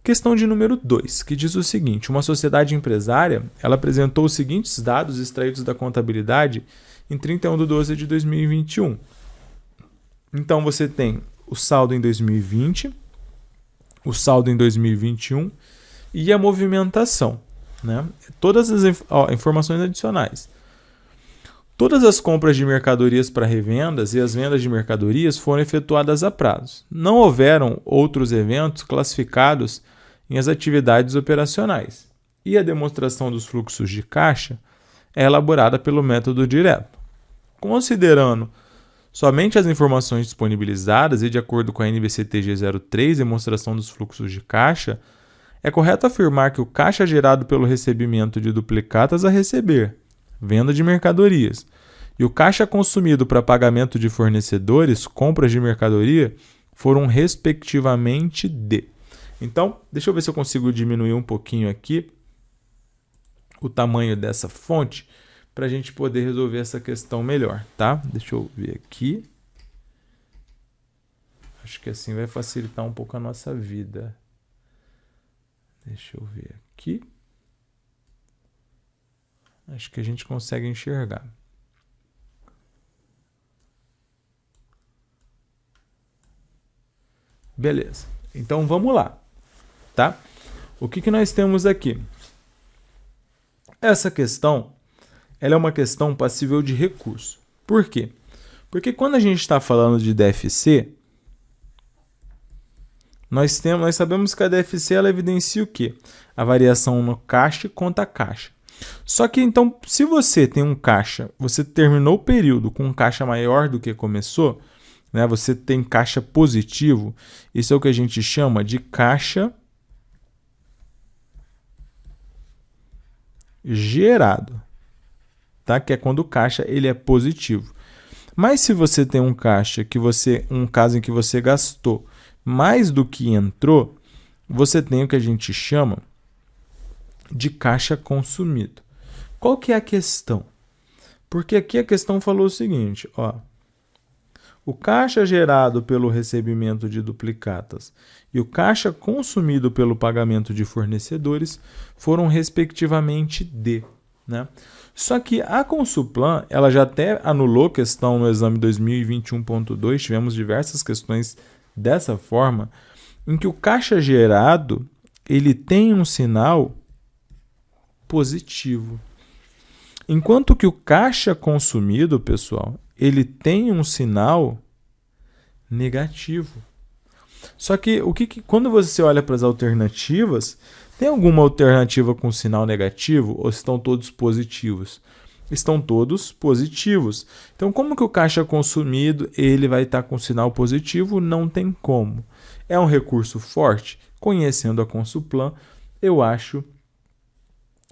Questão de número 2, que diz o seguinte: uma sociedade empresária, ela apresentou os seguintes dados extraídos da contabilidade em 31/12 de 2021. Então, você tem o saldo em 2020, o saldo em 2021 e a movimentação, né? Todas as informações adicionais. Todas as compras de mercadorias para revendas e as vendas de mercadorias foram efetuadas a prazo. Não houveram outros eventos classificados em as atividades operacionais. E a demonstração dos fluxos de caixa é elaborada pelo método direto. Considerando somente as informações disponibilizadas e de acordo com a NBCTG 03, demonstração dos fluxos de caixa, é correto afirmar que o caixa gerado pelo recebimento de duplicatas a receber, venda de mercadorias, e o caixa consumido para pagamento de fornecedores, compras de mercadoria, foram respectivamente de. Então, deixa eu ver se eu consigo diminuir um pouquinho aqui o tamanho dessa fonte para a gente poder resolver essa questão melhor, tá? Deixa eu ver aqui. Acho que assim vai facilitar um pouco a nossa vida. Deixa eu ver aqui. Acho que a gente consegue enxergar. Beleza. Então vamos lá, tá? O que nós temos aqui? Essa questão, ela é uma questão passível de recurso. Por quê? Porque quando a gente está falando de DFC, nós sabemos que a DFC ela evidencia o quê? A variação no caixa contra caixa. Só que então, se você tem um caixa, você terminou o período com um caixa maior do que começou, né? Você tem caixa positivo, isso é o que a gente chama de caixa gerado, tá? Que é quando o caixa ele é positivo. Mas se você tem um caixa um caso em que você gastou mais do que entrou, você tem o que a gente chama de caixa consumido. Qual que é a questão? Porque aqui a questão falou o seguinte, ó. O caixa gerado pelo recebimento de duplicatas e o caixa consumido pelo pagamento de fornecedores foram respectivamente de, né? Só que a Consulplan, ela já até anulou questão no exame 2021.2, tivemos diversas questões dessa forma, em que o caixa gerado, ele tem um sinal positivo. Enquanto que o caixa consumido, pessoal, ele tem um sinal negativo. Só que quando você olha para as alternativas, tem alguma alternativa com sinal negativo ou estão todos positivos? Estão todos positivos. Então, como que o caixa consumido ele vai estar com sinal positivo? Não tem como. É um recurso forte? Conhecendo a Consulplan, eu acho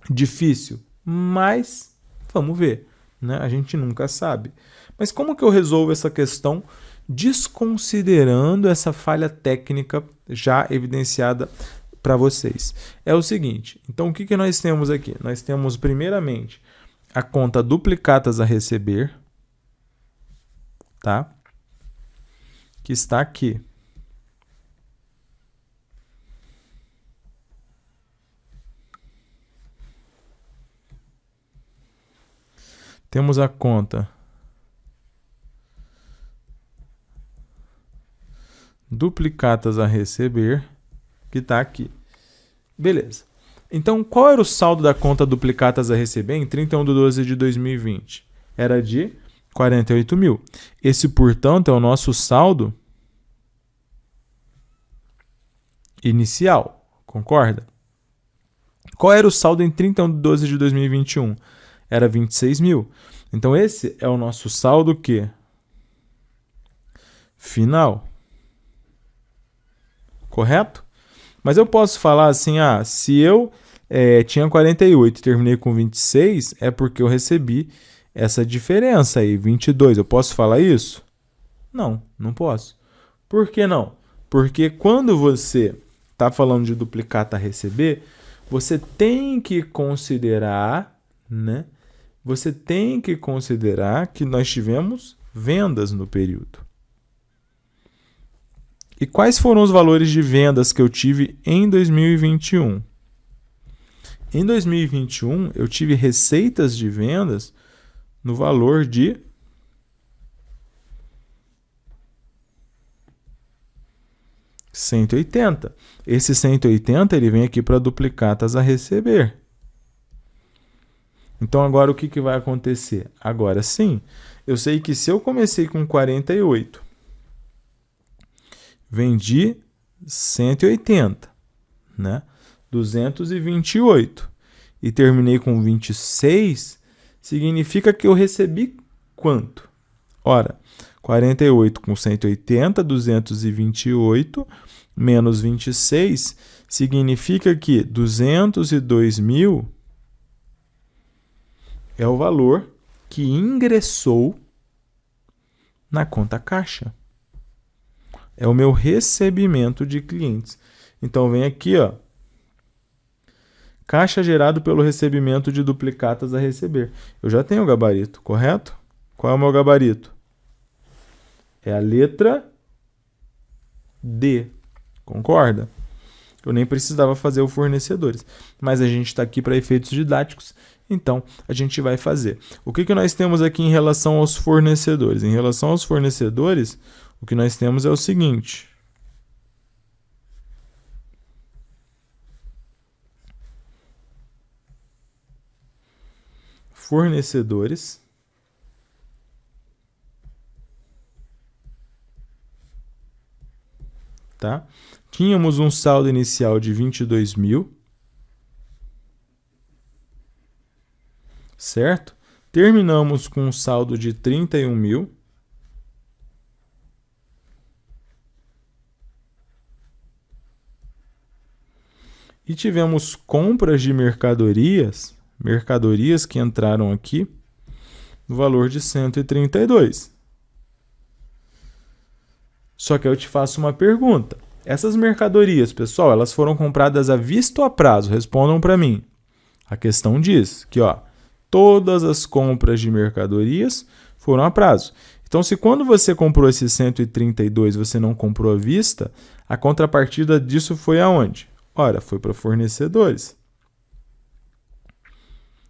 difícil, mas vamos ver, né? A gente nunca sabe. Mas como que eu resolvo essa questão desconsiderando essa falha técnica já evidenciada para vocês? É o seguinte, então o que nós temos aqui? Nós temos primeiramente a conta duplicatas a receber, tá? Que está aqui. Temos a conta duplicatas a receber, que está aqui. Beleza. Então, qual era o saldo da conta duplicatas a receber em 31/12 de 2020? Era de 48 mil. Esse, portanto, é o nosso saldo inicial. Concorda? Qual era o saldo em 31/12 de 2021? Era 26 mil. Então, esse é o nosso saldo que? Final. Correto? Mas eu posso falar assim, se eu tinha 48 e terminei com 26, é porque eu recebi essa diferença aí, 22. Eu posso falar isso? Não, não posso. Por que não? Porque quando você está falando de duplicata a receber, você tem que considerar, né? Você tem que considerar que nós tivemos vendas no período. E quais foram os valores de vendas que eu tive em 2021? Em 2021, eu tive receitas de vendas no valor de R$180. Esse 180 ele vem aqui para duplicatas a receber. Então, agora o que vai acontecer? Agora sim, eu sei que se eu comecei com 48, vendi 180, né? 228 e terminei com 26, significa que eu recebi quanto? Ora, 48 com 180, 228 menos 26 significa que 202 mil é o valor que ingressou na conta caixa. É o meu recebimento de clientes. Então, vem aqui, ó. Caixa gerado pelo recebimento de duplicatas a receber. Eu já tenho o gabarito, correto? Qual é o meu gabarito? É a letra D. Concorda? Eu nem precisava fazer o fornecedores. Mas a gente está aqui para efeitos didáticos, então a gente vai fazer. O que nós temos aqui em relação aos fornecedores? Em relação aos fornecedores, o que nós temos é o seguinte. Fornecedores tá? Tínhamos um saldo inicial de 22 mil, certo? Terminamos com um saldo de 31 mil. E tivemos compras de mercadorias que entraram aqui, no valor de 132. Só que eu te faço uma pergunta. Essas mercadorias, pessoal, elas foram compradas à vista ou a prazo? Respondam para mim. A questão diz que, ó, todas as compras de mercadorias foram a prazo. Então, se quando você comprou esses 132 você não comprou à vista, a contrapartida disso foi aonde? Ora, foi para fornecedores.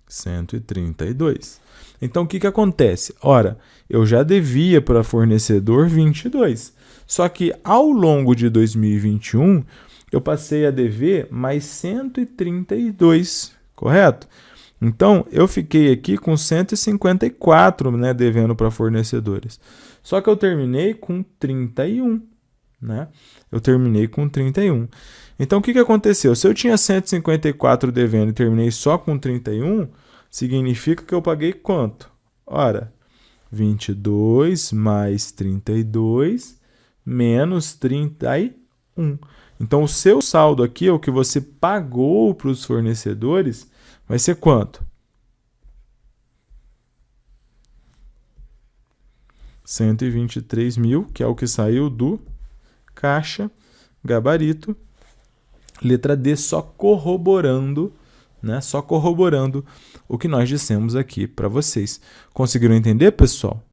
132. Então, o que acontece? Ora, eu já devia para fornecedor 22. Só que ao longo de 2021, eu passei a dever mais 132, correto? Então, eu fiquei aqui com 154, né, devendo para fornecedores. Só que eu terminei com 31, né? Eu terminei com 31. Então, o que aconteceu? Se eu tinha 154 devendo e terminei só com 31, significa que eu paguei quanto? Ora, 22 mais 32 menos 31. Então, o seu saldo aqui, o que você pagou para os fornecedores, vai ser quanto? 123 mil, que é o que saiu do caixa, gabarito, letra D, só corroborando, né? Só corroborando o que nós dissemos aqui para vocês. Conseguiram entender, pessoal?